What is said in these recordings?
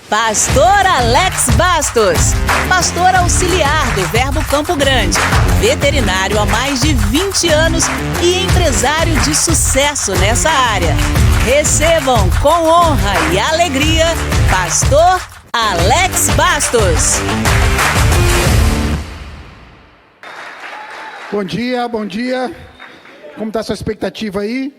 Pastor Alex Bastos, pastor auxiliar do Verbo Campo Grande, veterinário há mais de 20 anos e empresário de sucesso nessa área. Recebam com honra e alegria, pastor Alex Bastos. Bom dia, bom dia. Como está a sua expectativa aí?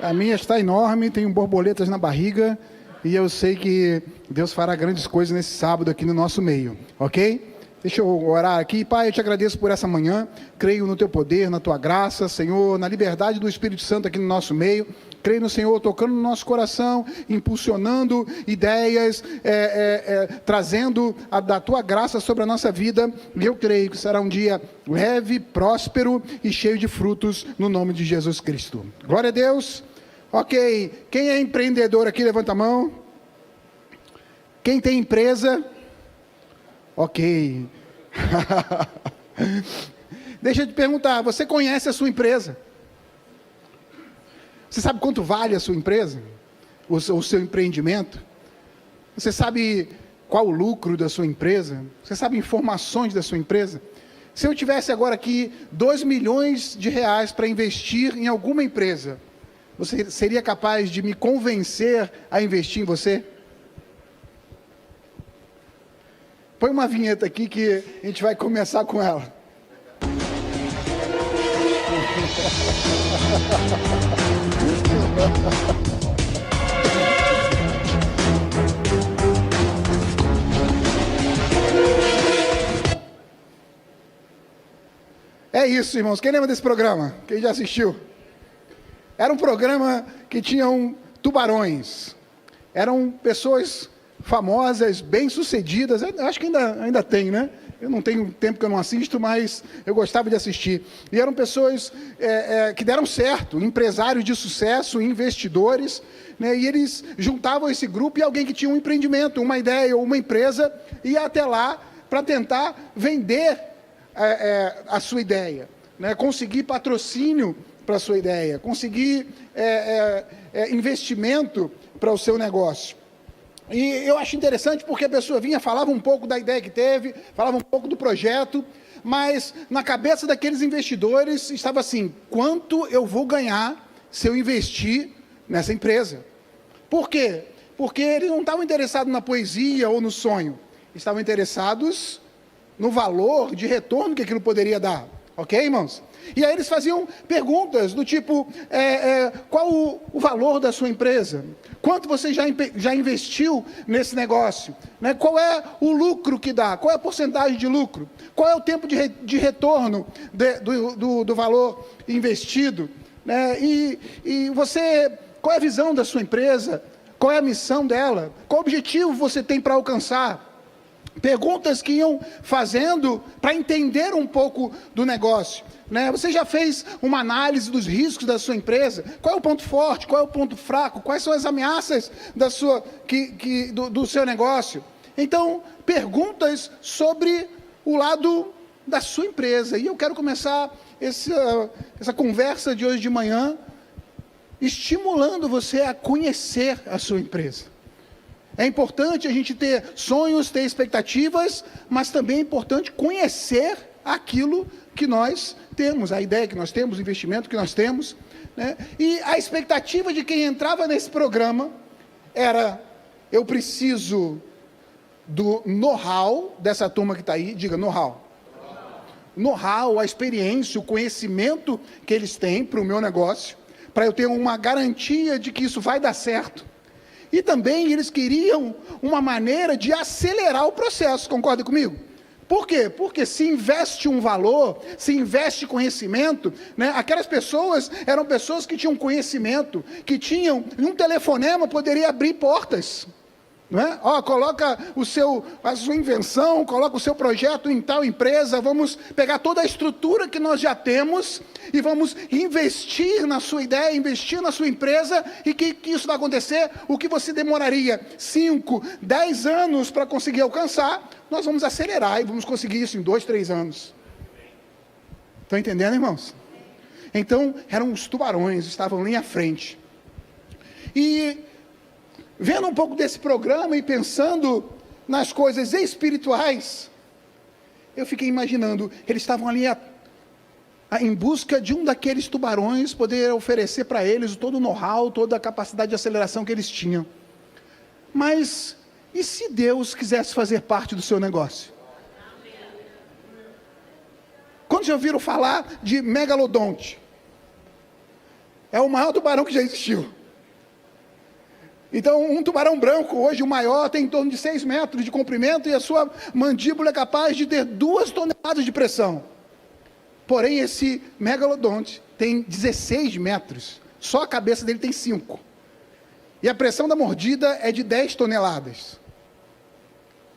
A minha está enorme, tenho borboletas na barriga. E eu sei que Deus fará grandes coisas nesse sábado aqui no nosso meio, ok? Deixa eu orar aqui. Pai, eu te agradeço por essa manhã. Creio no teu poder, na tua graça, Senhor, na liberdade do Espírito Santo aqui no nosso meio. Creio no Senhor tocando no nosso coração, impulsionando ideias, trazendo da tua graça sobre a nossa vida. E eu creio que será um dia leve, próspero e cheio de frutos no nome de Jesus Cristo. Glória a Deus. Ok, quem é empreendedor aqui, levanta a mão. Quem tem empresa? Ok. Deixa eu te perguntar, você conhece a sua empresa? Você sabe quanto vale a sua empresa? O seu empreendimento? Você sabe qual o lucro da sua empresa? Você sabe informações da sua empresa? Se eu tivesse agora aqui 2 milhões de reais para investir em alguma empresa, você seria capaz de me convencer a investir em você? Põe uma vinheta aqui que a gente vai começar com ela. É isso, irmãos. Quem lembra desse programa? Quem já assistiu? Era um programa que tinham tubarões. Eram pessoas famosas, bem-sucedidas. Eu acho que ainda tem, né? Eu não tenho tempo que eu não assisto, mas eu gostava de assistir. E eram pessoas que deram certo, empresários de sucesso, investidores, né? E eles juntavam esse grupo e alguém que tinha um empreendimento, uma ideia ou uma empresa, ia até lá para tentar vender a sua ideia, né? Conseguir patrocínio para a sua ideia, conseguir investimento para o seu negócio. E eu acho interessante porque a pessoa vinha, falava um pouco da ideia que teve, falava um pouco do projeto, mas na cabeça daqueles investidores estava assim: quanto eu vou ganhar se eu investir nessa empresa? Por quê? Porque eles não estavam interessados na poesia ou no sonho, estavam interessados no valor de retorno que aquilo poderia dar. Ok, irmãos? E aí eles faziam perguntas do tipo, qual o valor da sua empresa? Quanto você já investiu nesse negócio? Né? Qual é o lucro que dá? Qual é a porcentagem de lucro? Qual é o tempo de retorno do valor investido? Né? E você, qual é a visão da sua empresa? Qual é a missão dela? Qual objetivo você tem para alcançar? Perguntas que iam fazendo para entender um pouco do negócio, né? Você já fez uma análise dos riscos da sua empresa? Qual é o ponto forte? Qual é o ponto fraco? Quais são as ameaças do seu negócio? Então, perguntas sobre o lado da sua empresa. E eu quero começar essa conversa de hoje de manhã estimulando você a conhecer a sua empresa. É importante a gente ter sonhos, ter expectativas, mas também é importante conhecer aquilo que nós temos, a ideia que nós temos, o investimento que nós temos, né? E a expectativa de quem entrava nesse programa era: eu preciso do know-how dessa turma que está aí, diga know-how. Know-how, a experiência, o conhecimento que eles têm para o meu negócio, para eu ter uma garantia de que isso vai dar certo. E também eles queriam uma maneira de acelerar o processo, concorda comigo? Por quê? Porque se investe um valor, se investe conhecimento, né? Aquelas pessoas eram pessoas que tinham conhecimento, que tinham, um telefonema poderia abrir portas. Não é? Coloca a sua invenção, coloca o seu projeto em tal empresa, vamos pegar toda a estrutura que nós já temos e vamos investir na sua ideia, investir na sua empresa, e que isso vai acontecer, o que você demoraria 5, 10 anos para conseguir alcançar, nós vamos acelerar e vamos conseguir isso em 2, 3 anos. Estão entendendo, irmãos? Então, eram os tubarões, estavam ali à frente. E, vendo um pouco desse programa e pensando nas coisas espirituais, eu fiquei imaginando, eles estavam ali em busca de um daqueles tubarões, poder oferecer para eles todo o know-how, toda a capacidade de aceleração que eles tinham. Mas, e se Deus quisesse fazer parte do seu negócio? Quando já ouviram falar de megalodonte? É o maior tubarão que já existiu. Então, um tubarão branco, hoje o maior, tem em torno de 6 metros de comprimento e a sua mandíbula é capaz de ter 2 toneladas de pressão. Porém, esse megalodonte tem 16 metros, só a cabeça dele tem 5. E a pressão da mordida é de 10 toneladas.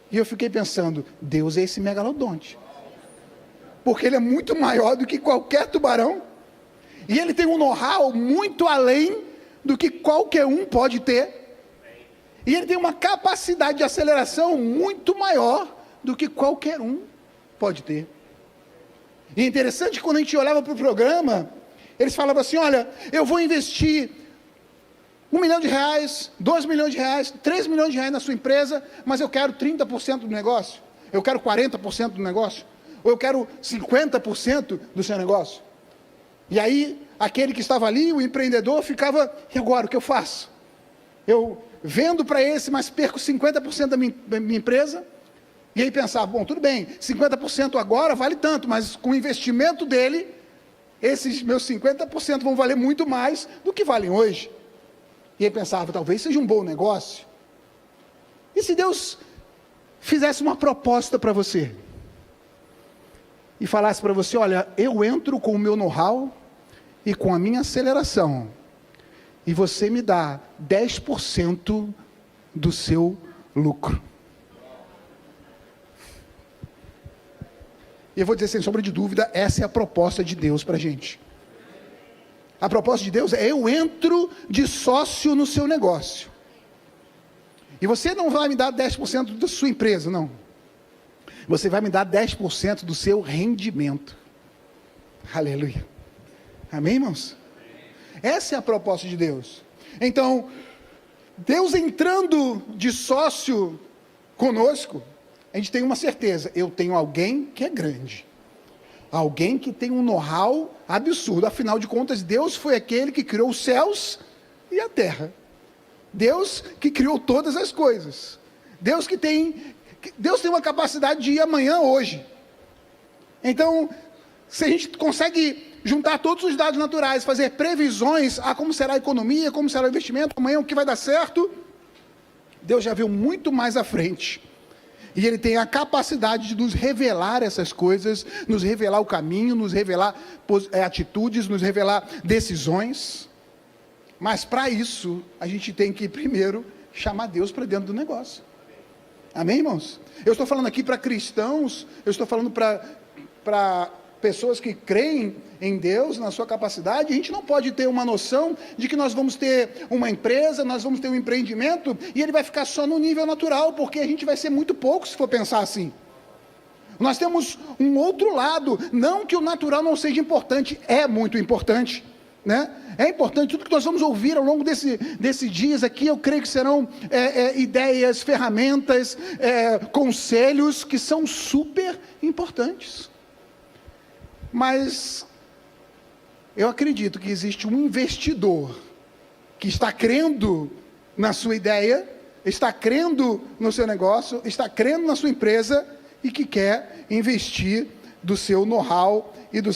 E eu fiquei pensando, Deus é esse megalodonte. Porque ele é muito maior do que qualquer tubarão. E ele tem um know-how muito além do que qualquer um pode ter. E ele tem uma capacidade de aceleração muito maior do que qualquer um pode ter. E é interessante que quando a gente olhava para o programa, eles falavam assim, olha, eu vou investir R$1 milhão, R$2 milhões, R$3 milhões na sua empresa, mas eu quero 30% do negócio, eu quero 40% do negócio, ou eu quero 50% do seu negócio. E aí, aquele que estava ali, o empreendedor, ficava, e agora, o que eu faço? Eu vendo para esse, mas perco 50% da minha empresa, e aí pensava, bom, tudo bem, 50% agora vale tanto, mas com o investimento dele, esses meus 50% vão valer muito mais do que valem hoje. E aí pensava, talvez seja um bom negócio. E se Deus fizesse uma proposta para você? E falasse para você, olha, eu entro com o meu know-how e com a minha aceleração, e você me dá 10% do seu lucro. E eu vou dizer sem sombra de dúvida, essa é a proposta de Deus para a gente. A proposta de Deus é, eu entro de sócio no seu negócio. E você não vai me dar 10% da sua empresa, não. Você vai me dar 10% do seu rendimento. Aleluia. Amém, irmãos? Essa é a proposta de Deus. Então, Deus entrando de sócio conosco, a gente tem uma certeza, eu tenho alguém que é grande, alguém que tem um know-how absurdo, afinal de contas, Deus foi aquele que criou os céus e a terra, Deus que criou todas as coisas, Deus tem uma capacidade de ir amanhã, hoje. Então, se a gente consegue juntar todos os dados naturais, fazer previsões a como será a economia, como será o investimento, amanhã o que vai dar certo, Deus já viu muito mais à frente. E Ele tem a capacidade de nos revelar essas coisas, nos revelar o caminho, nos revelar atitudes, nos revelar decisões. Mas para isso, a gente tem que primeiro chamar Deus para dentro do negócio. Amém, irmãos? Eu estou falando aqui para cristãos, eu estou falando para pessoas que creem em Deus, na sua capacidade. A gente não pode ter uma noção de que nós vamos ter uma empresa, nós vamos ter um empreendimento, e ele vai ficar só no nível natural, porque a gente vai ser muito pouco se for pensar assim. Nós temos um outro lado, não que o natural não seja importante, é muito importante, né? É importante, tudo que nós vamos ouvir ao longo desses dias aqui, eu creio que serão ideias, ferramentas, conselhos que são super importantes. Mas eu acredito que existe um investidor que está crendo na sua ideia, está crendo no seu negócio, está crendo na sua empresa e que quer investir do seu know-how e da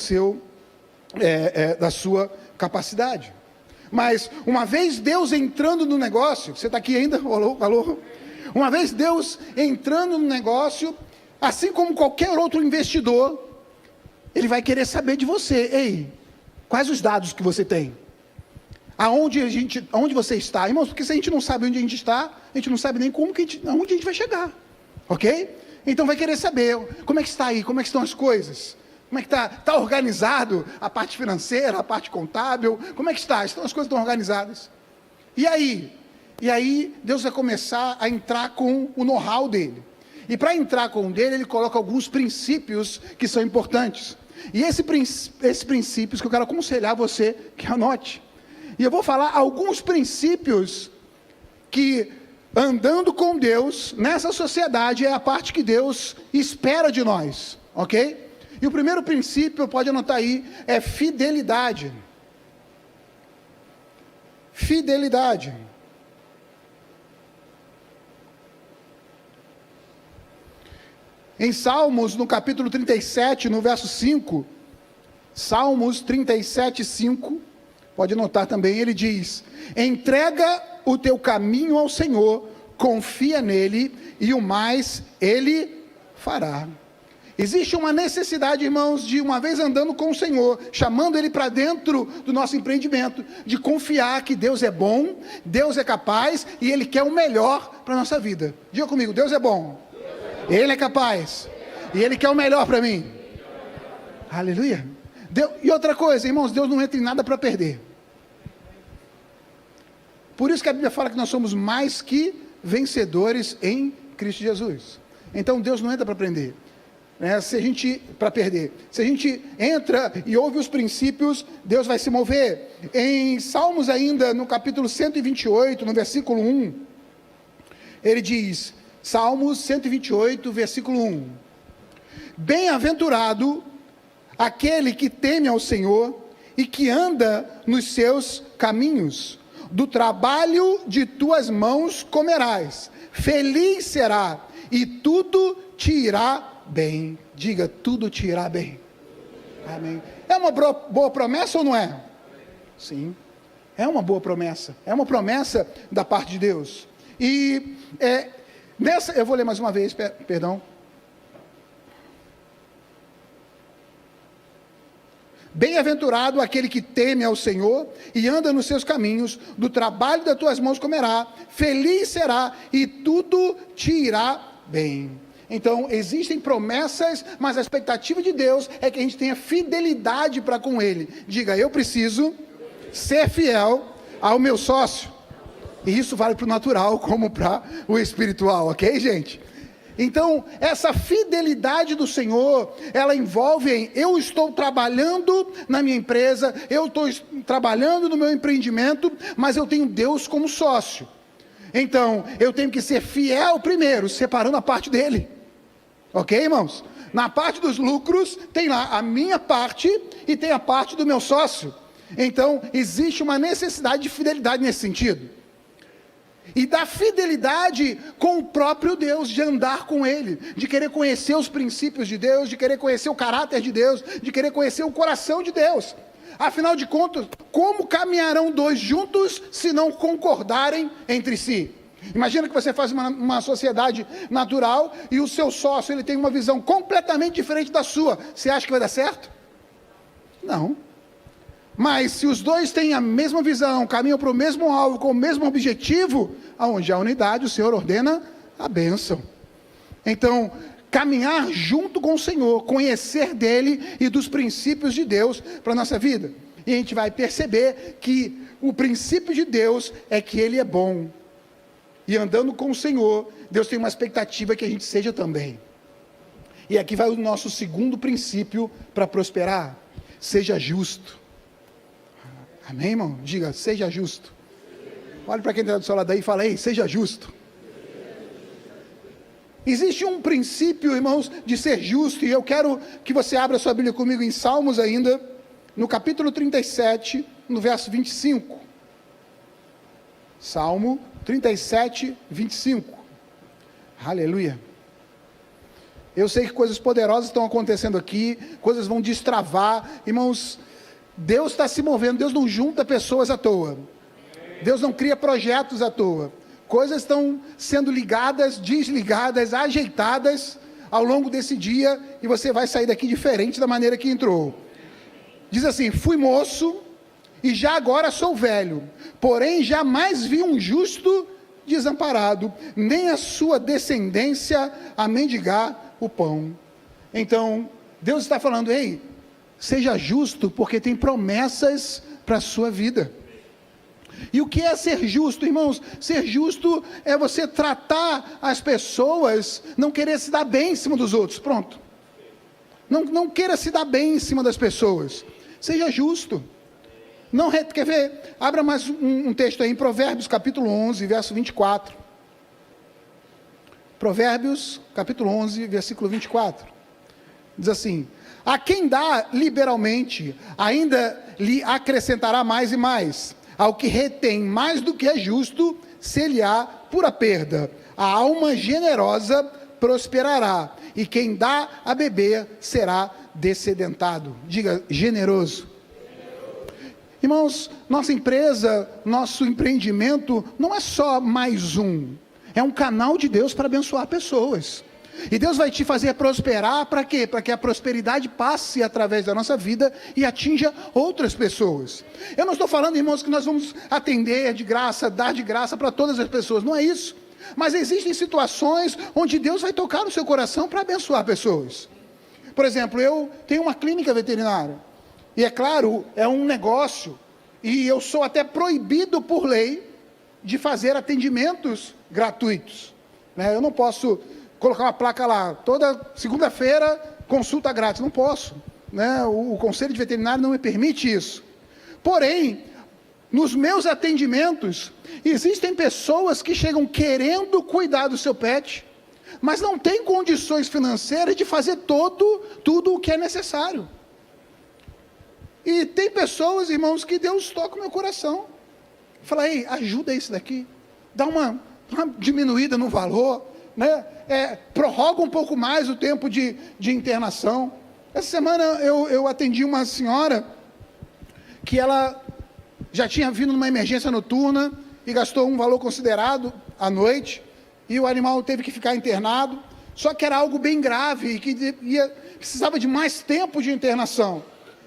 sua capacidade. Mas uma vez Deus entrando no negócio, você está aqui ainda? Alô, alô? Uma vez Deus entrando no negócio, assim como qualquer outro investidor, Ele vai querer saber de você. Ei, quais os dados que você tem? Aonde você está? Irmãos, porque se a gente não sabe onde a gente está, a gente não sabe nem aonde a gente vai chegar. Ok? Então vai querer saber, como é que está aí? Como é que estão as coisas? Como é que está? Está organizado a parte financeira, a parte contábil? Como é que está? As coisas estão organizadas. E aí, Deus vai começar a entrar com o know-how dele. E para entrar com o dele, ele coloca alguns princípios que são importantes. E esses princípios que eu quero aconselhar você que anote. E eu vou falar alguns princípios que, andando com Deus, nessa sociedade, é a parte que Deus espera de nós, ok? E o primeiro princípio, pode anotar aí, é fidelidade. Fidelidade. Em Salmos, no capítulo 37, no verso 5, Salmos 37, 5, pode anotar também, ele diz: entrega o teu caminho ao Senhor, confia nele, e o mais ele fará. Existe uma necessidade, irmãos, de uma vez andando com o Senhor, chamando Ele para dentro do nosso empreendimento, de confiar que Deus é bom, Deus é capaz e Ele quer o melhor para a nossa vida. Diga comigo, Deus é bom, Ele é capaz e Ele quer o melhor para mim. Aleluia. E outra coisa, irmãos, Deus não entra em nada para perder. Por isso que a Bíblia fala que nós somos mais que vencedores em Cristo Jesus. Então Deus não entra para perder. Para perder. Se a gente entra e ouve os princípios, Deus vai se mover. Em Salmos ainda, no capítulo 128, no versículo 1, ele diz, Salmos 128, versículo 1, bem-aventurado aquele que teme ao Senhor e que anda nos seus caminhos, do trabalho de tuas mãos comerás, feliz será e tudo te irá bem. Diga, tudo te irá bem. Amém. É uma boa promessa ou não é? Sim, é uma boa promessa. É uma promessa da parte de Deus. E eu vou ler mais uma vez, perdão. Bem-aventurado aquele que teme ao Senhor e anda nos seus caminhos, do trabalho das tuas mãos comerá, feliz será e tudo te irá bem. Então, existem promessas, mas a expectativa de Deus é que a gente tenha fidelidade para com Ele. Diga, eu preciso ser fiel ao meu sócio. E isso vale para o natural como para o espiritual, ok, gente? Então, essa fidelidade do Senhor, ela envolve em, eu estou trabalhando na minha empresa, eu estou trabalhando no meu empreendimento, mas eu tenho Deus como sócio. Então, eu tenho que ser fiel primeiro, separando a parte dele. Ok, irmãos? Na parte dos lucros, tem lá a minha parte e tem a parte do meu sócio. Então, existe uma necessidade de fidelidade nesse sentido. E da fidelidade com o próprio Deus, de andar com Ele, de querer conhecer os princípios de Deus, de querer conhecer o caráter de Deus, de querer conhecer o coração de Deus. Afinal de contas, como caminharão dois juntos se não concordarem entre si? Imagina que você faz uma sociedade natural e o seu sócio ele tem uma visão completamente diferente da sua. Você acha que vai dar certo? Não. Mas se os dois têm a mesma visão, caminham para o mesmo alvo, com o mesmo objetivo, aonde há unidade, o Senhor ordena a bênção. Então, caminhar junto com o Senhor, conhecer dele e dos princípios de Deus para a nossa vida. E a gente vai perceber que o princípio de Deus é que Ele é bom. E andando com o Senhor, Deus tem uma expectativa que a gente seja também. E aqui vai o nosso segundo princípio para prosperar. Seja justo. Amém, irmão? Diga, seja justo. Olhe para quem está do seu lado aí e fala, ei, seja justo. Existe um princípio, irmãos, de ser justo, e eu quero que você abra sua Bíblia comigo em Salmos ainda, no capítulo 37, no verso 25. Salmo 37, 25. Aleluia. Eu sei que coisas poderosas estão acontecendo aqui, coisas vão destravar. Irmãos, Deus está se movendo, Deus não junta pessoas à toa. Deus não cria projetos à toa. Coisas estão sendo ligadas, desligadas, ajeitadas ao longo desse dia, e você vai sair daqui diferente da maneira que entrou. Diz assim, fui moço, e já agora sou velho, porém jamais vi um justo desamparado, nem a sua descendência a mendigar o pão. Então, Deus está falando, ei, seja justo, porque tem promessas para a sua vida. E o que é ser justo, irmãos? Ser justo é você tratar as pessoas, não querer se dar bem em cima dos outros, pronto. Não queira se dar bem em cima das pessoas. Seja justo. Não, quer ver? Abra mais um texto aí, em Provérbios, capítulo 11, verso 24. Provérbios, capítulo 11, versículo 24. Diz assim: a quem dá liberalmente, ainda lhe acrescentará mais e mais. Ao que retém mais do que é justo, se-lhe-á pura perda. A alma generosa prosperará, e quem dá a beber será descedentado. Diga, generoso. Irmãos, nossa empresa, nosso empreendimento, não é só mais um. É um canal de Deus para abençoar pessoas. E Deus vai te fazer prosperar para quê? Para que a prosperidade passe através da nossa vida e atinja outras pessoas. Eu não estou falando, irmãos, que nós vamos atender de graça, dar de graça para todas as pessoas. Não é isso. Mas existem situações onde Deus vai tocar no seu coração para abençoar pessoas. Por exemplo, eu tenho uma clínica veterinária. E é claro, é um negócio. E eu sou até proibido por lei de fazer atendimentos gratuitos. Eu não posso colocar uma placa lá, toda segunda-feira, consulta grátis. Não posso. O Conselho de Veterinário não me permite isso. Porém, nos meus atendimentos, existem pessoas que chegam querendo cuidar do seu pet, mas não têm condições financeiras de fazer tudo o que é necessário. E tem pessoas, irmãos, que Deus toca o meu coração. Fala, ei, ajuda isso daqui. Dá uma diminuída no valor, prorroga um pouco mais o tempo de internação. Essa semana eu atendi uma senhora que ela já tinha vindo numa emergência noturna e gastou um valor considerado à noite, e o animal teve que ficar internado, só que era algo bem grave e que precisava de mais tempo de internação.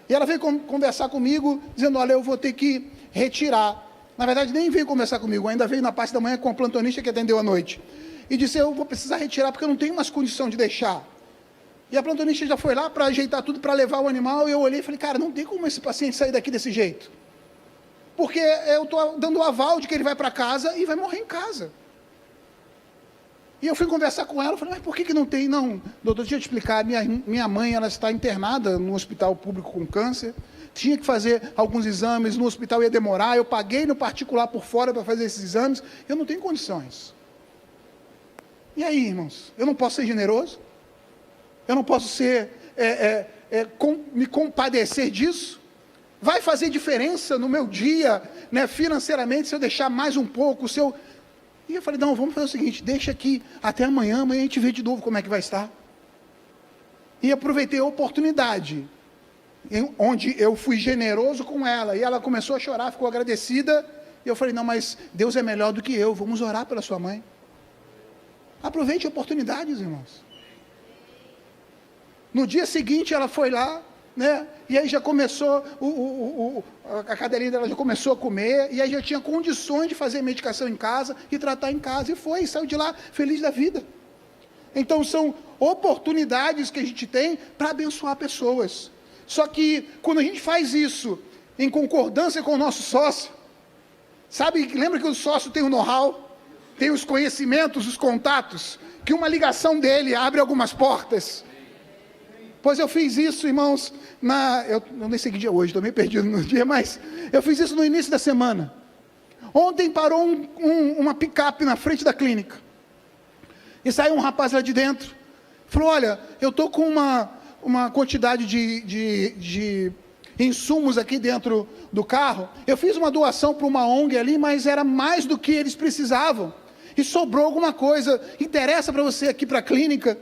E ela veio conversar comigo, dizendo, olha, eu vou ter que retirar. Na verdade, nem veio conversar comigo, ainda veio na parte da manhã com a plantonista que atendeu à noite. E disse, eu vou precisar retirar porque eu não tenho mais condição de deixar. E a plantonista já foi lá para ajeitar tudo, para levar o animal, e eu olhei e falei, cara, não tem como esse paciente sair daqui desse jeito. Porque eu estou dando o aval de que ele vai para casa e vai morrer em casa. E eu fui conversar com ela, falei, mas por que não tem? Não, doutor, deixa eu te explicar, minha mãe, ela está internada no hospital público com câncer, tinha que fazer alguns exames, no hospital ia demorar, eu paguei no particular por fora para fazer esses exames, eu não tenho condições. E aí, irmãos, eu não posso ser generoso? Eu não posso me compadecer disso? Vai fazer diferença no meu dia, financeiramente, se eu deixar mais um pouco, E eu falei, não, vamos fazer o seguinte, deixa aqui até amanhã a gente vê de novo como é que vai estar. E aproveitei a oportunidade, onde eu fui generoso com ela, e ela começou a chorar, ficou agradecida, e eu falei, não, mas Deus é melhor do que eu, vamos orar pela sua mãe. Aproveite oportunidades, irmãos. No dia seguinte ela foi lá, e aí já começou, a cadeirinha dela já começou a comer, e aí já tinha condições de fazer medicação em casa, e tratar em casa, e saiu de lá feliz da vida. Então são oportunidades que a gente tem para abençoar pessoas. Só que quando a gente faz isso em concordância com o nosso sócio, lembra que o sócio tem o know-how, tem os conhecimentos, os contatos, que uma ligação dele abre algumas portas. Pois eu fiz isso, irmãos, eu nem sei que dia hoje, estou meio perdido no dia, mas eu fiz isso no início da semana. Ontem parou uma picape na frente da clínica, e saiu um rapaz lá de dentro, falou, olha, eu estou com uma quantidade de insumos aqui dentro do carro, eu fiz uma doação para uma ONG ali, mas era mais do que eles precisavam, e sobrou alguma coisa, interessa para você aqui para a clínica?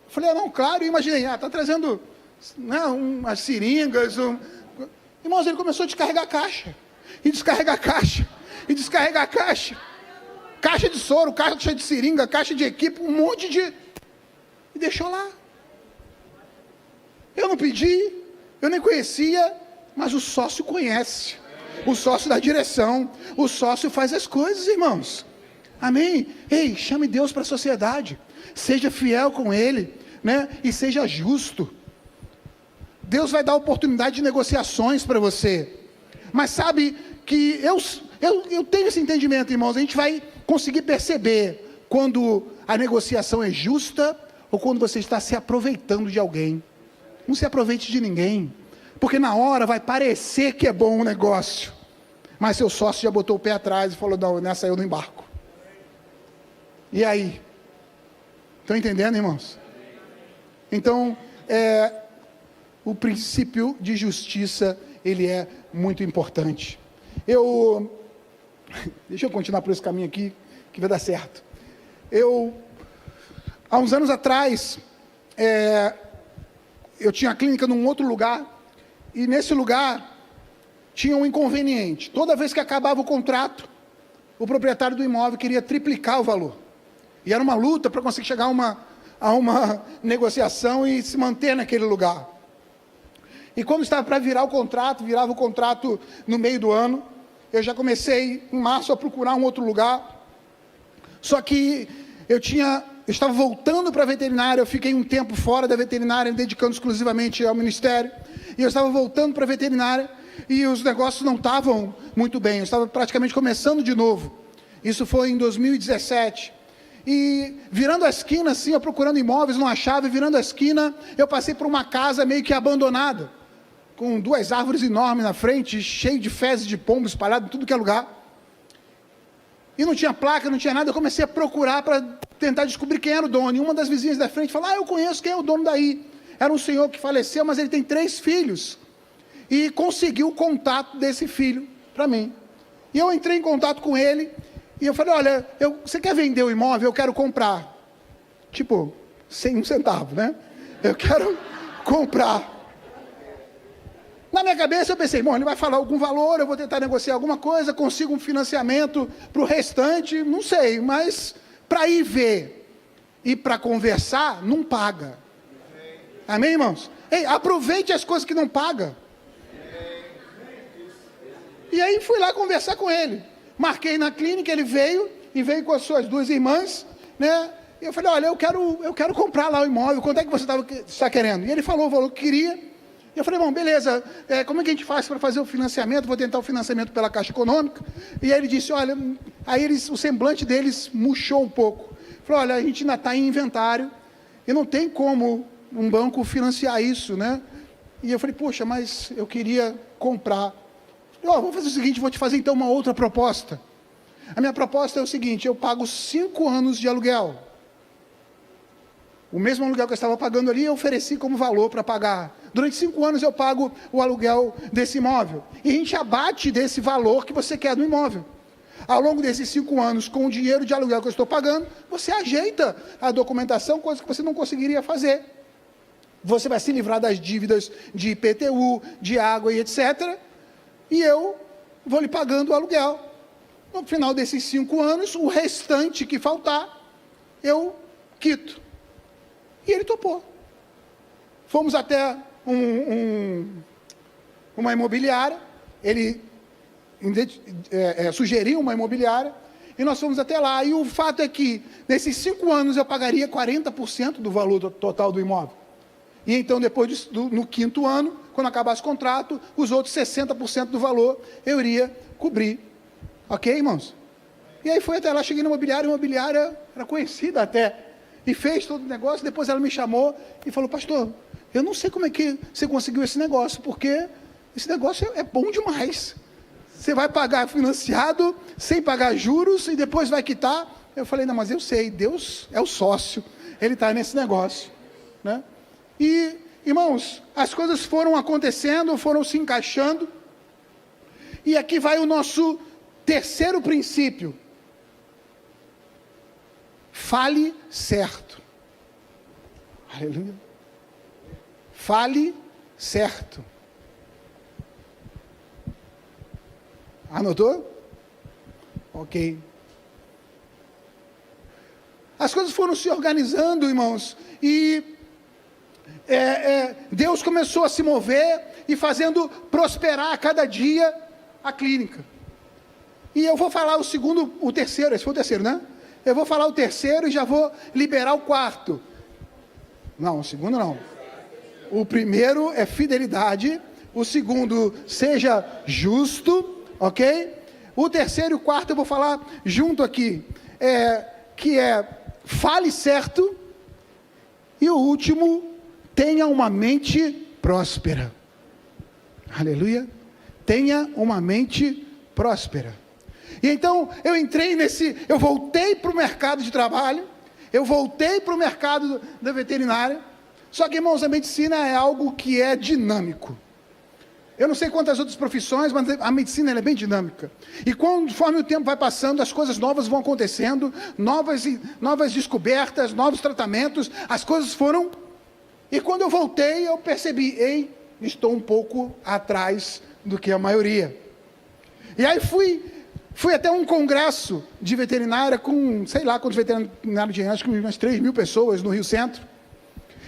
Eu falei, não, claro, eu imaginei, está trazendo umas seringas. Irmãos, ele começou a descarregar a caixa, e descarregar a caixa, e descarregar a caixa. Caixa de soro, caixa de seringa, caixa de equipe, um monte de... E deixou lá. Eu não pedi, eu nem conhecia, mas o sócio conhece. O sócio dá direção, o sócio faz as coisas, irmãos. Amém? Ei, chame Deus para a sociedade. Seja fiel com Ele, e seja justo. Deus vai dar oportunidade de negociações para você. Mas sabe que eu tenho esse entendimento, irmãos. A gente vai conseguir perceber quando a negociação é justa ou quando você está se aproveitando de alguém. não se aproveite de ninguém, porque na hora vai parecer que é bom o negócio, mas seu sócio já botou o pé atrás e falou, não, nessa eu não embarco. E aí? Estão entendendo, irmãos? Então, o princípio de justiça, ele é muito importante. Deixa eu continuar por esse caminho aqui, que vai dar certo. Há uns anos atrás, eu tinha a clínica num outro lugar, e nesse lugar tinha um inconveniente. Toda vez que acabava o contrato, o proprietário do imóvel queria triplicar o valor. E era uma luta para conseguir chegar a uma negociação e se manter naquele lugar. E quando estava para virava o contrato no meio do ano, eu já comecei em março a procurar um outro lugar. Só que eu estava voltando para a veterinária, eu fiquei um tempo fora da veterinária, me dedicando exclusivamente ao ministério, e eu estava voltando para a veterinária, e os negócios não estavam muito bem, eu estava praticamente começando de novo. Isso foi em 2017. E virando a esquina, assim, eu procurando imóveis, não achava, e virando a esquina, eu passei por uma casa meio que abandonada, com 2 árvores enormes na frente, cheio de fezes de pombo espalhado em tudo que é lugar. E não tinha placa, não tinha nada, eu comecei a procurar para tentar descobrir quem era o dono. E uma das vizinhas da frente falou, eu conheço quem é o dono daí. Era um senhor que faleceu, mas ele tem 3 filhos. E conseguiu o contato desse filho para mim. E eu entrei em contato com ele, e eu falei, olha, você quer vender o imóvel? Eu quero comprar. Tipo, sem um centavo, né? Eu quero comprar. Na minha cabeça eu pensei, bom, ele vai falar algum valor, eu vou tentar negociar alguma coisa, consigo um financiamento para o restante, não sei, mas para ir ver e para conversar, não paga. Amém, irmãos? Ei, aproveite as coisas que não paga. E aí fui lá conversar com ele. Marquei na clínica, ele veio com as suas 2 irmãs, né? E eu falei, olha, eu quero comprar lá o imóvel, quanto é que você está querendo? E ele falou o valor que queria. E eu falei, bom, beleza, como é que a gente faz para fazer o financiamento? Vou tentar o financiamento pela Caixa Econômica. E aí ele disse, olha, o semblante deles murchou um pouco. Falou, olha, a gente ainda está em inventário, e não tem como um banco financiar isso, né? E eu falei, poxa, mas eu queria comprar. Vamos fazer o seguinte, vou te fazer então uma outra proposta. A minha proposta é o seguinte, eu pago 5 anos de aluguel. O mesmo aluguel que eu estava pagando ali, eu ofereci como valor para pagar. Durante 5 anos eu pago o aluguel desse imóvel. E a gente abate desse valor que você quer no imóvel. Ao longo desses 5 anos, com o dinheiro de aluguel que eu estou pagando, você ajeita a documentação, coisa que você não conseguiria fazer. Você vai se livrar das dívidas de IPTU, de água e etc., e eu vou lhe pagando o aluguel. No final desses 5 anos, o restante que faltar, eu quito. E ele topou. Fomos até uma imobiliária, ele sugeriu uma imobiliária, e nós fomos até lá. E o fato é que, nesses 5 anos, eu pagaria 40% do valor total do imóvel. E então, depois no 5º ano, quando acabasse o contrato, os outros 60% do valor eu iria cobrir. Ok, irmãos? E aí foi até lá, cheguei na imobiliária, a imobiliária era conhecida até, e fez todo o negócio. Depois ela me chamou e falou, pastor, eu não sei como é que você conseguiu esse negócio, porque esse negócio é bom demais. Você vai pagar financiado, sem pagar juros, e depois vai quitar. Eu falei, não, mas eu sei, Deus é o sócio, Ele está nesse negócio, né? E, irmãos, as coisas foram acontecendo, foram se encaixando, e aqui vai o nosso 3º princípio. Fale certo. Aleluia. Fale certo. Anotou? Ok. As coisas foram se organizando, irmãos, e Deus começou a se mover e fazendo prosperar a cada dia a clínica. E eu vou falar o terceiro, esse foi o terceiro, né? Eu vou falar o terceiro e já vou liberar o 4º. Não, o segundo não. O primeiro é fidelidade, o segundo, seja justo, ok? O terceiro e o 4º eu vou falar junto aqui, que é fale certo, e o último, tenha uma mente próspera. Aleluia. Tenha uma mente próspera. E então eu voltei para o mercado de trabalho, eu voltei para o mercado da veterinária. Só que, irmãos, a medicina é algo que é dinâmico. Eu não sei quantas outras profissões, mas a medicina ela é bem dinâmica. E conforme o tempo vai passando, as coisas novas vão acontecendo, novas descobertas, novos tratamentos, as coisas foram... E quando eu voltei, eu percebi, estou um pouco atrás do que a maioria. E aí fui até um congresso de veterinária com, sei lá quantos veterinários tinha, acho que umas 3.000 pessoas no Rio Centro.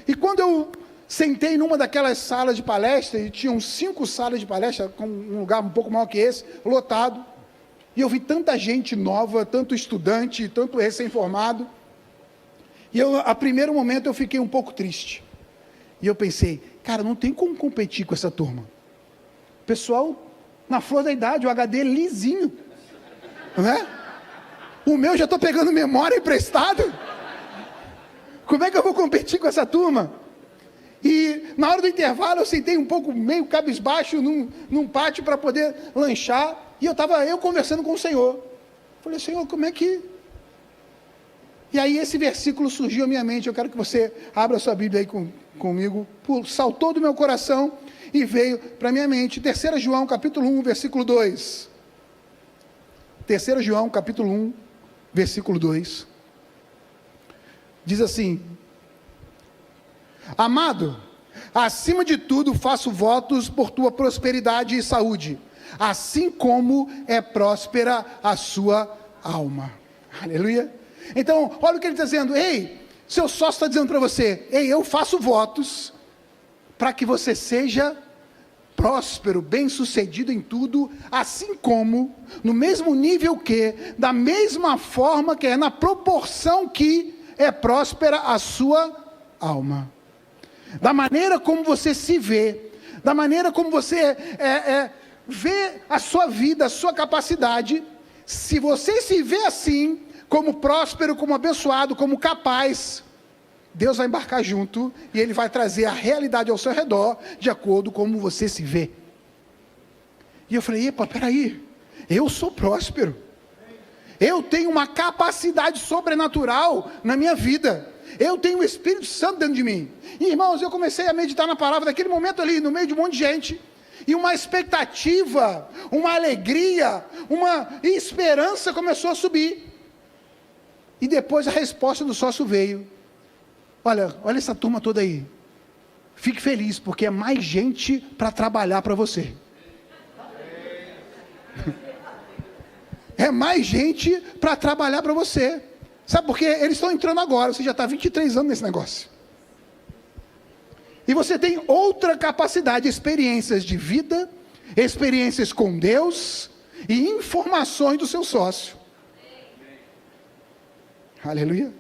E quando eu sentei numa daquelas salas de palestra, e tinham 5 salas de palestra, com um lugar um pouco maior que esse, lotado, e eu vi tanta gente nova, tanto estudante, tanto recém-formado, e a primeiro momento eu fiquei um pouco triste. E eu pensei, cara, não tem como competir com essa turma. Pessoal, na flor da idade, o HD lisinho, não é? O meu já estou pegando memória emprestada. Como é que eu vou competir com essa turma? E na hora do intervalo eu sentei um pouco, meio cabisbaixo, num pátio para poder lanchar, e eu conversando com o Senhor. Falei, Senhor, como é que... E aí esse versículo surgiu à minha mente, eu quero que você abra a sua Bíblia aí comigo, saltou do meu coração e veio para a minha mente. 3 João, capítulo 1, versículo 2. 3 João, capítulo 1, versículo 2. Diz assim: amado, acima de tudo faço votos por tua prosperidade e saúde, assim como é próspera a sua alma. Aleluia. Então, olha o que ele está dizendo. Seu sócio está dizendo para você, eu faço votos para que você seja próspero, bem-sucedido em tudo, assim como, no mesmo nível que, da mesma forma que na proporção que é próspera a sua alma. Da maneira como você se vê, da maneira como você vê a sua vida, a sua capacidade, se você se vê assim, como próspero, como abençoado, como capaz, Deus vai embarcar junto e Ele vai trazer a realidade ao seu redor, de acordo com como você se vê. E eu falei, peraí, eu sou próspero, eu tenho uma capacidade sobrenatural na minha vida, eu tenho o Espírito Santo dentro de mim. E, irmãos, eu comecei a meditar na palavra naquele momento ali, no meio de um monte de gente, e uma expectativa, uma alegria, uma esperança começou a subir. E depois a resposta do sócio veio: olha essa turma toda aí, fique feliz, porque é mais gente para trabalhar para você. É mais gente para trabalhar para você. Sabe por quê? Eles estão entrando agora, você já está 23 anos nesse negócio. E você tem outra capacidade, experiências de vida, experiências com Deus e informações do seu sócio. Aleluia.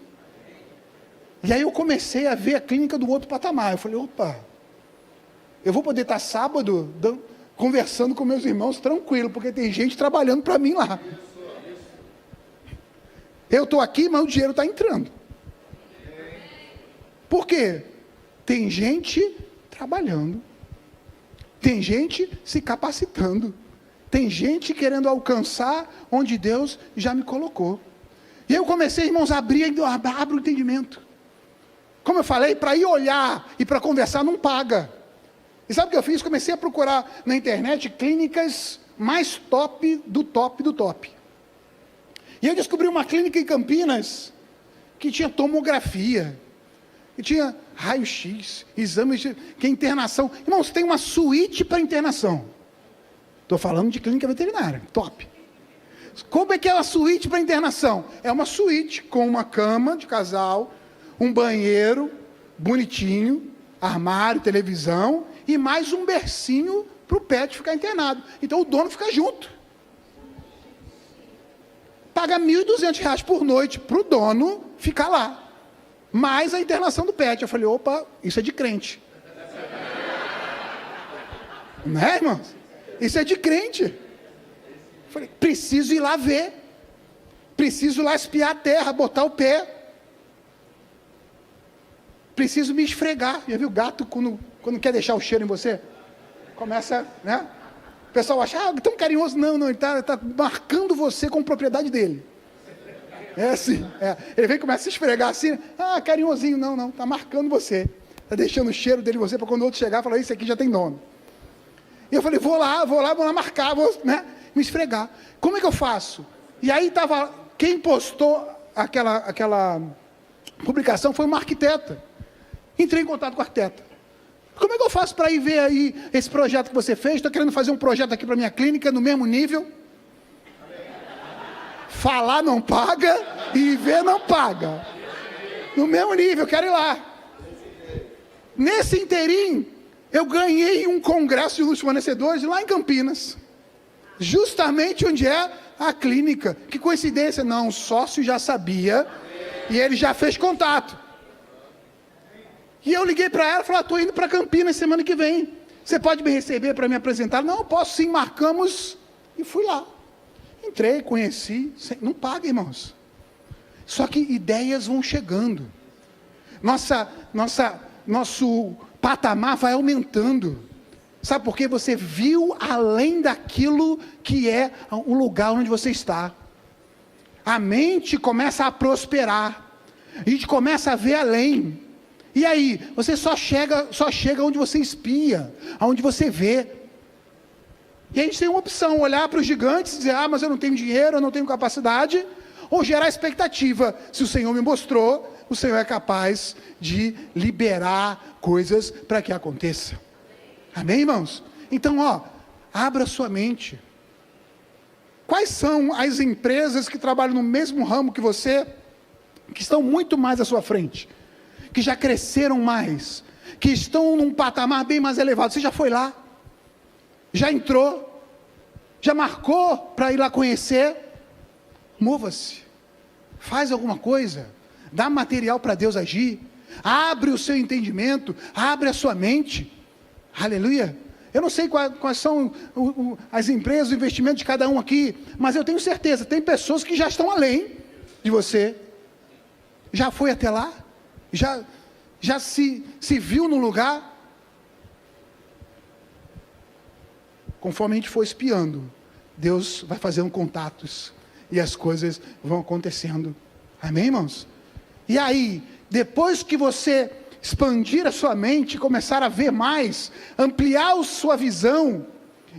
E aí eu comecei a ver a clínica do outro patamar. Eu falei, eu vou poder estar sábado conversando com meus irmãos tranquilo, porque tem gente trabalhando para mim lá. Eu estou aqui, mas o dinheiro está entrando. Por quê? Tem gente trabalhando, tem gente se capacitando, tem gente querendo alcançar onde Deus já me colocou. E eu comecei, irmãos, a abrir o entendimento. Como eu falei, para ir olhar e para conversar não paga. E sabe o que eu fiz? Comecei a procurar na internet clínicas mais top do top do top. E eu descobri uma clínica em Campinas que tinha tomografia, que tinha raio-x, exames que é internação. Irmãos, tem uma suíte para internação. Estou falando de clínica veterinária, top. Como é que é a suíte para internação? É uma suíte com uma cama de casal, um banheiro bonitinho, armário, televisão e mais um bercinho para o pet ficar internado. Então o dono fica junto. Paga R$ 1.200 por noite para o dono ficar lá, mais a internação do pet. Eu falei, isso é de crente. Não é, irmãos? Isso é de crente. Falei, preciso ir lá ver, preciso ir lá espiar a terra, botar o pé. preciso me esfregar. Já viu gato quando quer deixar o cheiro em você? Começa, né? O pessoal acha, tão carinhoso. Não, ele está marcando você com propriedade dele. É assim, ele vem e começa a se esfregar assim, carinhosinho, não, está marcando você. Está deixando o cheiro dele em você, para quando o outro chegar, falar, isso aqui já tem dono. E eu falei, vou lá marcar, né, me esfregar. Como é que eu faço? E aí quem postou aquela publicação foi uma arquiteta. Entrei em contato com a arquiteta. Como é que eu faço para ir ver aí esse projeto que você fez? Estou querendo fazer um projeto aqui para minha clínica, no mesmo nível. Falar não paga e ver não paga. No mesmo nível, eu quero ir lá. Nesse inteirinho, eu ganhei um congresso de luz fornecedores lá em Campinas. Justamente onde é a clínica. Que coincidência, não, o sócio já sabia e ele já fez contato. E eu liguei para ela e falei, estou indo para Campinas semana que vem. Você pode me receber para me apresentar? Não, eu posso sim, marcamos. E fui lá. Entrei, conheci. Não paga, irmãos. Só que ideias vão chegando. Nosso patamar vai aumentando. Sabe por quê? Você viu além daquilo que é o lugar onde você está. A mente começa a prosperar. A gente começa a ver além. E aí, você só chega onde você espia, aonde você vê. E a gente tem uma opção, olhar para os gigantes e dizer, mas eu não tenho dinheiro, eu não tenho capacidade, ou gerar expectativa. Se o Senhor me mostrou, o Senhor é capaz de liberar coisas para que aconteça. Amém, irmãos? Então, abra sua mente. Quais são as empresas que trabalham no mesmo ramo que você, que estão muito mais à sua frente? Que já cresceram mais, que estão num patamar bem mais elevado? Você já foi lá? Já entrou? Já marcou para ir lá conhecer? Mova-se. Faz alguma coisa. Dá material para Deus agir. Abre o seu entendimento. Abre a sua mente. Aleluia. Eu não sei quais são as empresas, o investimento de cada um aqui, mas eu tenho certeza, tem pessoas que já estão além de você. Já foi até lá? Já se viu no lugar? Conforme a gente for espiando, Deus vai fazendo contatos e as coisas vão acontecendo. Amém, irmãos? E aí, depois que você expandir a sua mente, começar a ver mais, ampliar a sua visão,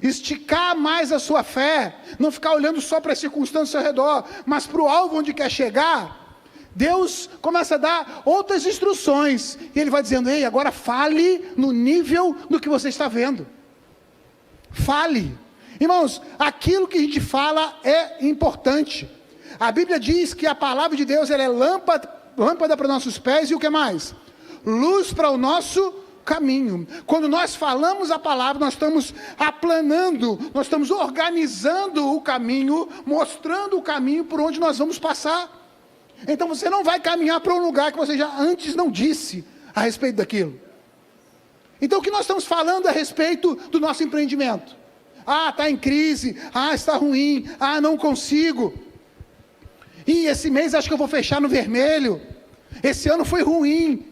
esticar mais a sua fé, não ficar olhando só para as circunstâncias ao redor, mas para o alvo onde quer chegar, Deus começa a dar outras instruções, e Ele vai dizendo, ei, agora fale no nível do que você está vendo. Fale. Irmãos, aquilo que a gente fala é importante. A Bíblia diz que a palavra de Deus, ela é lâmpada para nossos pés, e o que mais? Luz para o nosso caminho. Quando nós falamos a palavra, nós estamos aplanando, nós estamos organizando o caminho, mostrando o caminho por onde nós vamos passar. Então você não vai caminhar para um lugar que você já antes não disse a respeito daquilo. Então o que nós estamos falando a respeito do nosso empreendimento? Está em crise, está ruim, não consigo. E esse mês acho que eu vou fechar no vermelho. Esse ano foi ruim.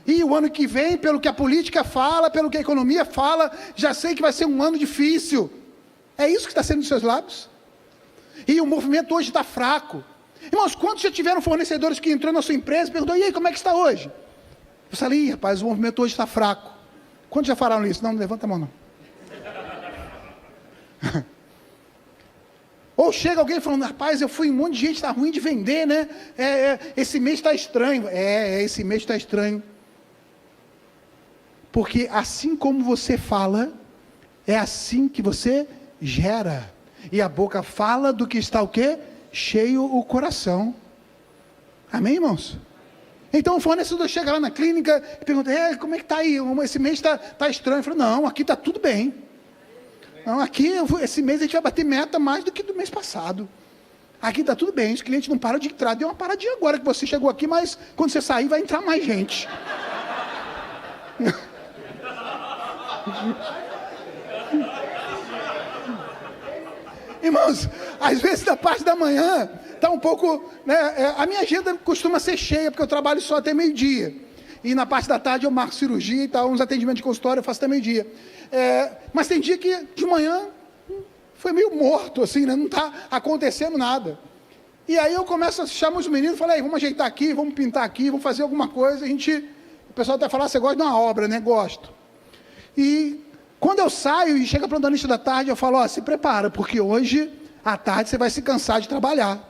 E o ano que vem, pelo que a política fala, pelo que a economia fala, já sei que vai ser um ano difícil. É isso que está sendo dos seus lábios? E o movimento hoje está fraco. Irmãos, quantos já tiveram fornecedores que entrou na sua empresa e perguntou, e aí, como é que está hoje? Eu falei, rapaz, o movimento hoje está fraco. Quantos já falaram isso? Não levanta a mão não. Ou chega alguém falando, rapaz, eu fui um monte de gente, está ruim de vender, né? Esse mês está estranho. Esse mês está estranho. Porque assim como você fala, é assim que você gera. E a boca fala do que está o quê? Cheio o coração. Amém, irmãos? Então o fornecedor chega lá na clínica e pergunta, como é que está aí? Esse mês está estranho. Eu falo, não, aqui está tudo bem. Não, aqui, esse mês a gente vai bater meta mais do que do mês passado. Aqui está tudo bem, os clientes não param de entrar. Deu uma paradinha agora que você chegou aqui, mas quando você sair vai entrar mais gente. Irmãos, às vezes da parte da manhã está um pouco, né, a minha agenda costuma ser cheia, porque eu trabalho só até meio-dia. e na parte da tarde eu marco cirurgia e tal, uns atendimentos de consultório eu faço até meio-dia. Mas tem dia que de manhã foi meio morto, assim, né? Não está acontecendo nada. E aí eu começo a chamar os meninos, falei, vamos ajeitar aqui, vamos pintar aqui, vamos fazer alguma coisa. O pessoal até fala, você gosta de uma obra, né? Gosto. E quando eu saio e chega a plantonista da tarde, eu falo, se prepara, porque hoje à tarde você vai se cansar de trabalhar.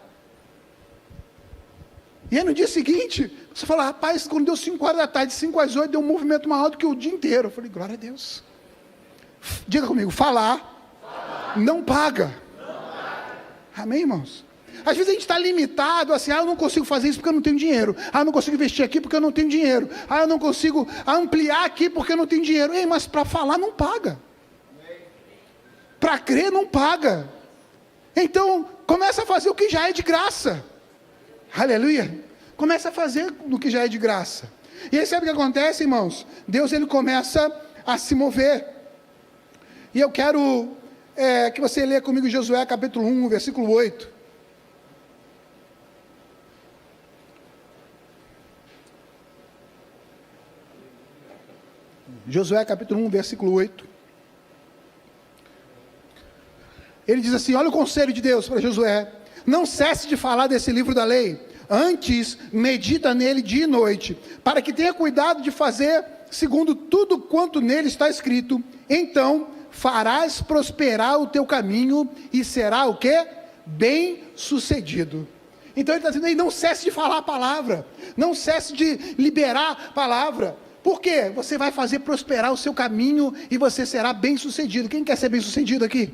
E aí no dia seguinte, você fala, rapaz, quando deu 5 horas da tarde, 5 às 8, deu um movimento maior do que o dia inteiro. Eu falei, glória a Deus. Diga comigo, falar. Não paga. Amém, irmãos? Às vezes a gente está limitado, assim, eu não consigo fazer isso porque eu não tenho dinheiro. Eu não consigo investir aqui porque eu não tenho dinheiro. Eu não consigo ampliar aqui porque eu não tenho dinheiro. Ei, mas para falar não paga. Para crer não paga. Então, começa a fazer o que já é de graça. Aleluia. Começa a fazer o que já é de graça. E aí sabe o que acontece, irmãos? Deus, ele começa a se mover. E eu quero que você leia comigo Josué capítulo 1, versículo 8. Josué capítulo 1, versículo 8. Ele diz assim, olha o conselho de Deus para Josué. Não cesse de falar desse livro da lei. Antes, medita nele dia e noite, para que tenha cuidado de fazer segundo tudo quanto nele está escrito. Então, farás prosperar o teu caminho e será o quê? Bem sucedido. Então ele está dizendo, não cesse de falar a palavra. Não cesse de liberar a palavra. Por quê? Você vai fazer prosperar o seu caminho e você será bem sucedido. Quem quer ser bem sucedido aqui?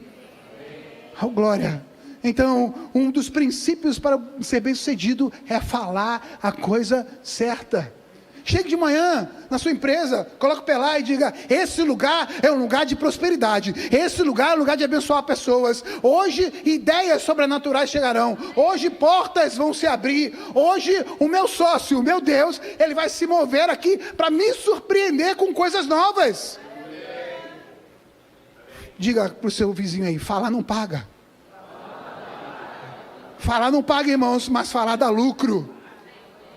Oh, glória! Então, um dos princípios para ser bem sucedido é falar a coisa certa. Chegue de manhã na sua empresa, coloque o pé lá e diga, esse lugar é um lugar de prosperidade, esse lugar é um lugar de abençoar pessoas, hoje ideias sobrenaturais chegarão, hoje portas vão se abrir, hoje o meu sócio, o meu Deus, ele vai se mover aqui para me surpreender com coisas novas. Diga para o seu vizinho aí, falar não paga. Falar não paga, irmãos, mas falar dá lucro.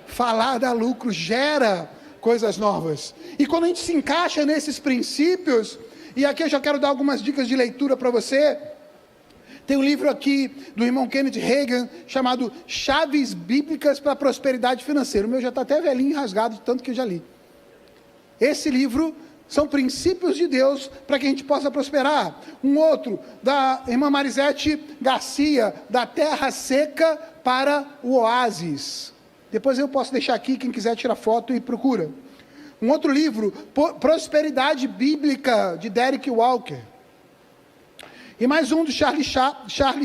Falar dá lucro, gera coisas novas. E quando a gente se encaixa nesses princípios, e aqui eu já quero dar algumas dicas de leitura para você. Tem um livro aqui do irmão Kenneth Hagin, chamado Chaves Bíblicas para a Prosperidade Financeira. O meu já está até velhinho e rasgado, tanto que eu já li. Esse livro são princípios de Deus para que a gente possa prosperar. Um outro, da irmã Marisete Garcia, da terra seca para o oásis. Depois eu posso deixar aqui, quem quiser tirar foto e procura. Um outro livro, Prosperidade Bíblica, de Derek Walker. E mais um do Charles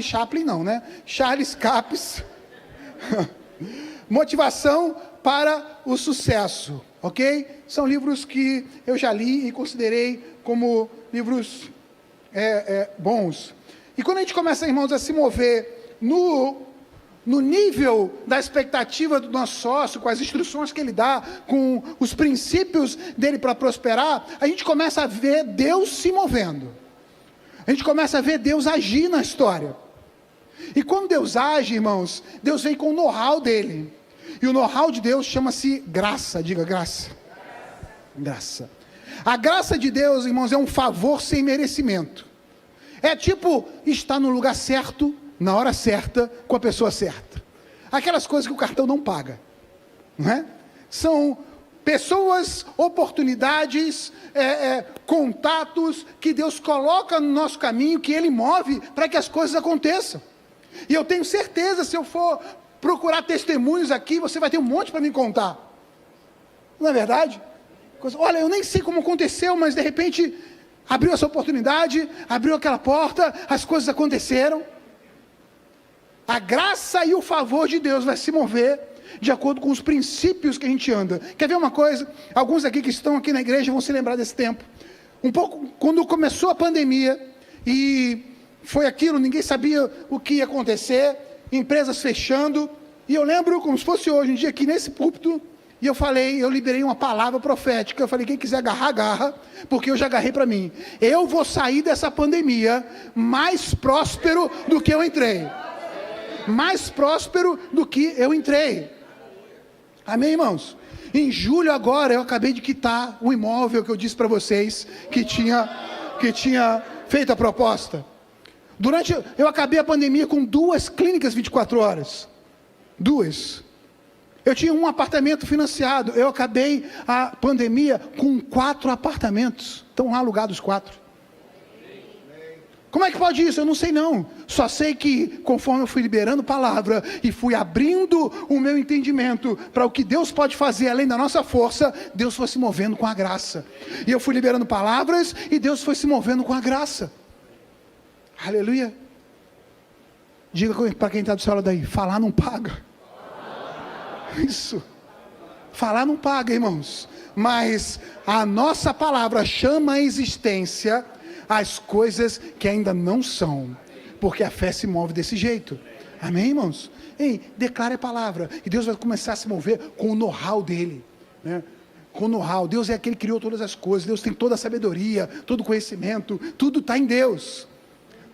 Chaplin, não, né? Charles Capps. Motivação para o Sucesso, ok? São livros que eu já li e considerei como livros bons. E quando a gente começa, irmãos, a se mover no nível da expectativa do nosso sócio, com as instruções que ele dá, com os princípios dele para prosperar, a gente começa a ver Deus se movendo. A gente começa a ver Deus agir na história. E quando Deus age, irmãos, Deus vem com o know-how dele. E o know-how de Deus chama-se graça. Diga graça. Graça. A graça de Deus, irmãos, é um favor sem merecimento. É tipo estar no lugar certo, na hora certa, com a pessoa certa. Aquelas coisas que o cartão não paga, não é? São pessoas, oportunidades, contatos que Deus coloca no nosso caminho, que Ele move para que as coisas aconteçam. E eu tenho certeza, se eu for procurar testemunhos aqui, você vai ter um monte para me contar. Não é verdade? Olha, eu nem sei como aconteceu, mas de repente abriu essa oportunidade, abriu aquela porta, as coisas aconteceram. A graça e o favor de Deus vai se mover de acordo com os princípios que a gente anda. Quer ver uma coisa? Alguns aqui que estão aqui na igreja vão se lembrar desse tempo. Um pouco, quando começou a pandemia, e foi aquilo, ninguém sabia o que ia acontecer, empresas fechando, e eu lembro como se fosse hoje, um dia aqui nesse púlpito, e eu liberei uma palavra profética, eu falei, quem quiser agarrar, agarra, porque eu já agarrei para mim. Eu vou sair dessa pandemia mais próspero do que eu entrei. Mais próspero do que eu entrei. Amém, irmãos? Em julho agora, eu acabei de quitar o imóvel que eu disse para vocês que tinha feito a proposta. Eu acabei a pandemia com 2 clínicas 24 horas. 2. Eu tinha um apartamento financiado. Eu acabei a pandemia com 4 apartamentos. Estão lá alugados 4. Como é que pode isso? Eu não sei não. Só sei que conforme eu fui liberando palavra e fui abrindo o meu entendimento para o que Deus pode fazer além da nossa força, Deus foi se movendo com a graça. E eu fui liberando palavras e Deus foi se movendo com a graça. Aleluia. Diga para quem está do seu lado aí, falar não paga. Isso. Falar não paga, irmãos. Mas a nossa palavra chama a existência as coisas que ainda não são, porque a fé se move desse jeito. Amém, irmãos? Ei, declare a palavra, e Deus vai começar a se mover com o know-how dele, né? Com o know-how. Deus é aquele que criou todas as coisas, Deus tem toda a sabedoria, todo o conhecimento, tudo está em Deus.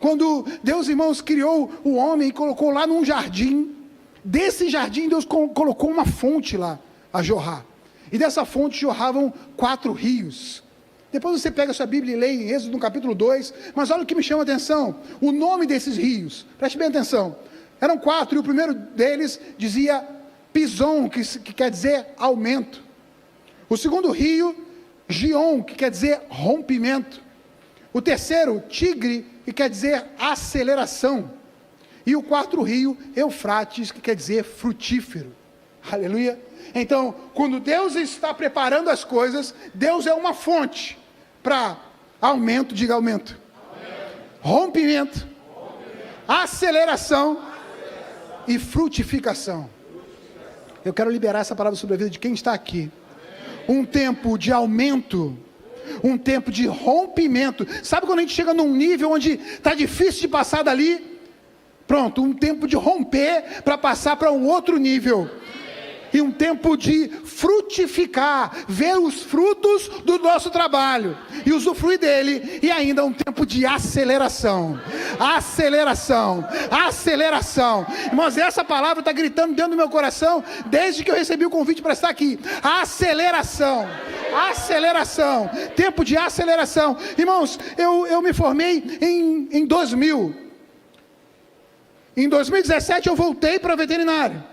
Quando Deus, irmãos, criou o homem e colocou lá num jardim, desse jardim Deus colocou uma fonte lá a jorrar, e dessa fonte jorravam 4 rios. Depois você pega a sua Bíblia e lê em Êxodo no capítulo 2, mas olha o que me chama a atenção, o nome desses rios, preste bem atenção, eram 4, e o primeiro deles dizia Pison, que quer dizer aumento. O segundo rio, Gion, que quer dizer rompimento. O terceiro, Tigre, que quer dizer aceleração. E o 4º rio, Eufrates, que quer dizer frutífero. Aleluia. Então, quando Deus está preparando as coisas, Deus é uma fonte para aumento, diga aumento. Rompimento, aceleração e frutificação. Eu quero liberar essa palavra sobre a vida de quem está aqui. Um tempo de aumento, um tempo de rompimento. Sabe quando a gente chega num nível onde está difícil de passar dali? Pronto, um tempo de romper para passar para um outro nível. E um tempo de frutificar, ver os frutos do nosso trabalho e usufruir dele, e ainda um tempo de aceleração, irmãos, essa palavra está gritando dentro do meu coração, desde que eu recebi o convite para estar aqui, aceleração, tempo de aceleração, irmãos, eu me formei em 2000, em 2017 eu voltei para veterinário.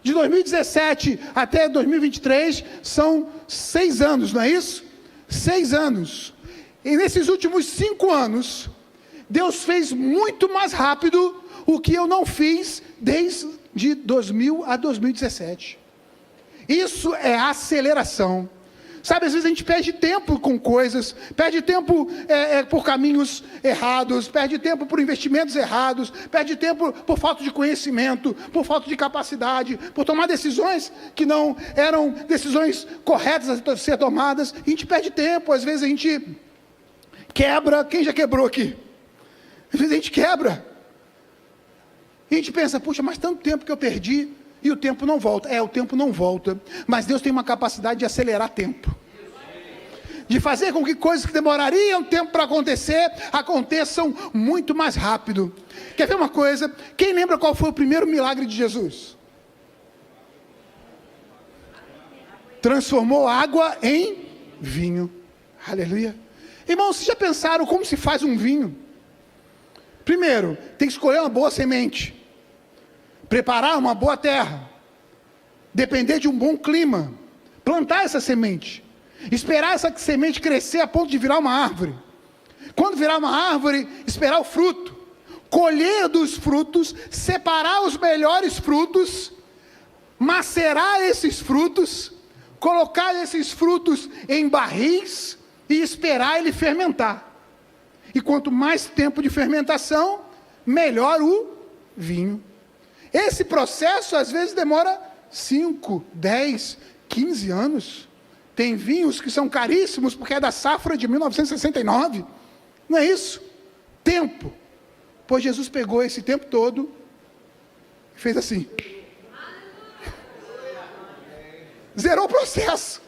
De 2017 até 2023, são 6 anos, não é isso? 6 anos. E nesses últimos 5 anos, Deus fez muito mais rápido o que eu não fiz desde 2000 a 2017. Isso é aceleração. Sabe, às vezes a gente perde tempo com coisas, perde tempo por caminhos errados, perde tempo por investimentos errados, perde tempo por falta de conhecimento, por falta de capacidade, por tomar decisões que não eram decisões corretas a ser tomadas. A gente perde tempo, às vezes a gente quebra. Quem já quebrou aqui? Às vezes a gente quebra. E a gente pensa, puxa, mas tanto tempo que eu perdi. E o tempo não volta. O tempo não volta. Mas Deus tem uma capacidade de acelerar tempo. De fazer com que coisas que demorariam tempo para acontecer, aconteçam muito mais rápido. Quer ver uma coisa? Quem lembra qual foi o primeiro milagre de Jesus? Transformou água em vinho. Aleluia. Irmãos, vocês já pensaram como se faz um vinho? Primeiro, tem que escolher uma boa semente. Preparar uma boa terra, depender de um bom clima, plantar essa semente, esperar essa semente crescer a ponto de virar uma árvore. Quando virar uma árvore, esperar o fruto, colher dos frutos, separar os melhores frutos, macerar esses frutos, colocar esses frutos em barris e esperar ele fermentar. E quanto mais tempo de fermentação, melhor o vinho. Esse processo às vezes demora 5, 10, 15 anos. Tem vinhos que são caríssimos porque é da safra de 1969. Não é isso? Tempo. Pois Jesus pegou esse tempo todo e fez assim. Zerou o processo.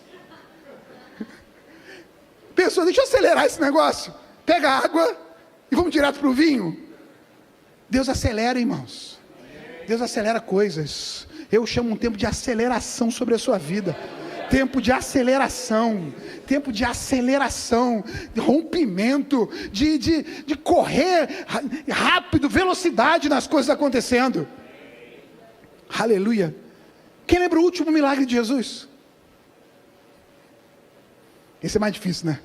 Pensou, deixa eu acelerar esse negócio. Pega a água e vamos direto para o vinho. Deus acelera, irmãos. Deus acelera coisas. Eu chamo um tempo de aceleração sobre a sua vida. Tempo de aceleração, de rompimento, de correr rápido, velocidade nas coisas acontecendo. Aleluia. Quem lembra o último milagre de Jesus? Esse é mais difícil, né?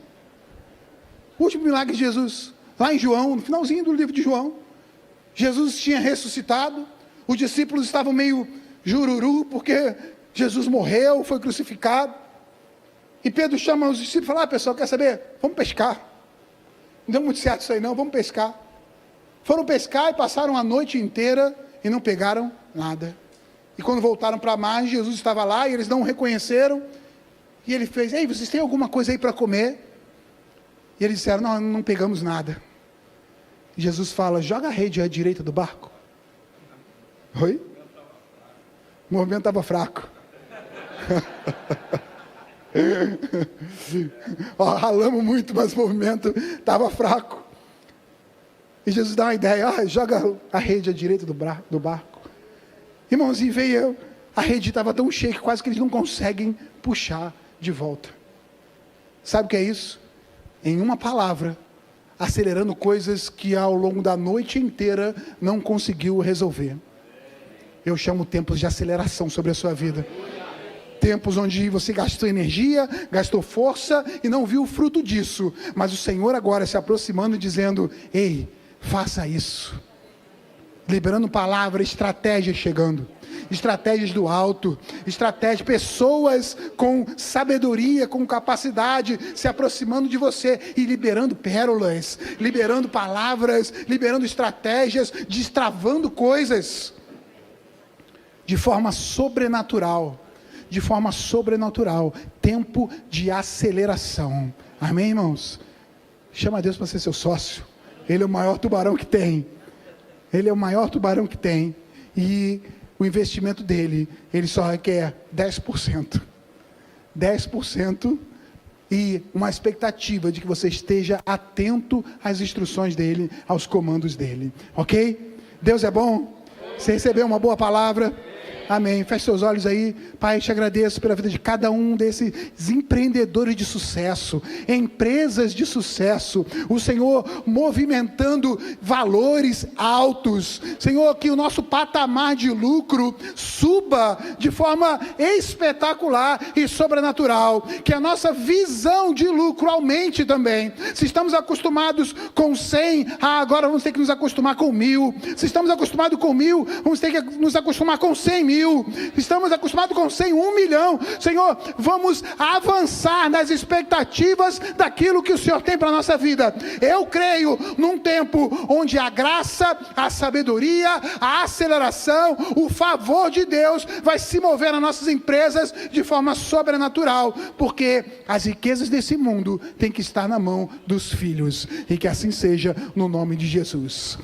O último milagre de Jesus, lá em João, no finalzinho do livro de João, Jesus tinha ressuscitado, os discípulos estavam meio jururu, porque Jesus morreu, foi crucificado, e Pedro chama os discípulos e fala: pessoal, quer saber? Vamos pescar. Não deu muito certo isso aí não, vamos pescar. Foram pescar e passaram a noite inteira e não pegaram nada. E quando voltaram para a margem, Jesus estava lá e eles não o reconheceram, e ele fez: ei, vocês têm alguma coisa aí para comer? E eles disseram: não pegamos nada. E Jesus fala: joga a rede à direita do barco. Oi? O movimento estava fraco. Ralamos muito, mas o movimento estava fraco. E Jesus dá uma ideia: joga a rede à direita do barco. Irmãozinho, veio, a rede estava tão cheia que quase que eles não conseguem puxar de volta. Sabe o que é isso? Em uma palavra, acelerando coisas que ao longo da noite inteira não conseguiu resolver. Eu chamo tempos de aceleração sobre a sua vida. Tempos onde você gastou energia, gastou força e não viu o fruto disso. Mas o Senhor agora se aproximando e dizendo: ei, faça isso. Liberando palavra, estratégias chegando. Estratégias do alto, estratégias, pessoas com sabedoria, com capacidade, se aproximando de você e liberando pérolas, liberando palavras, liberando estratégias, destravando coisas, de forma sobrenatural, tempo de aceleração. Amém, irmãos? Chama Deus para ser seu sócio. Ele é o maior tubarão que tem. E o investimento dele, ele só requer 10%. 10% e uma expectativa de que você esteja atento às instruções dele, aos comandos dele. Ok? Deus é bom? Você recebeu uma boa palavra? Amém. Feche seus olhos aí. Pai, te agradeço pela vida de cada um desses empreendedores de sucesso, empresas de sucesso. O Senhor movimentando valores altos. Senhor, que o nosso patamar de lucro suba de forma espetacular e sobrenatural. Que a nossa visão de lucro aumente também. Se estamos acostumados com 100, agora vamos ter que nos acostumar com 1000. Se estamos acostumados com 1000, vamos ter que nos acostumar com 100 mil. Estamos acostumados com 100, 1 milhão. Senhor, vamos avançar nas expectativas daquilo que o Senhor tem para a nossa vida. Eu creio num tempo onde a graça, a sabedoria, a aceleração, o favor de Deus vai se mover nas nossas empresas de forma sobrenatural, porque as riquezas desse mundo têm que estar na mão dos filhos, e que assim seja no nome de Jesus.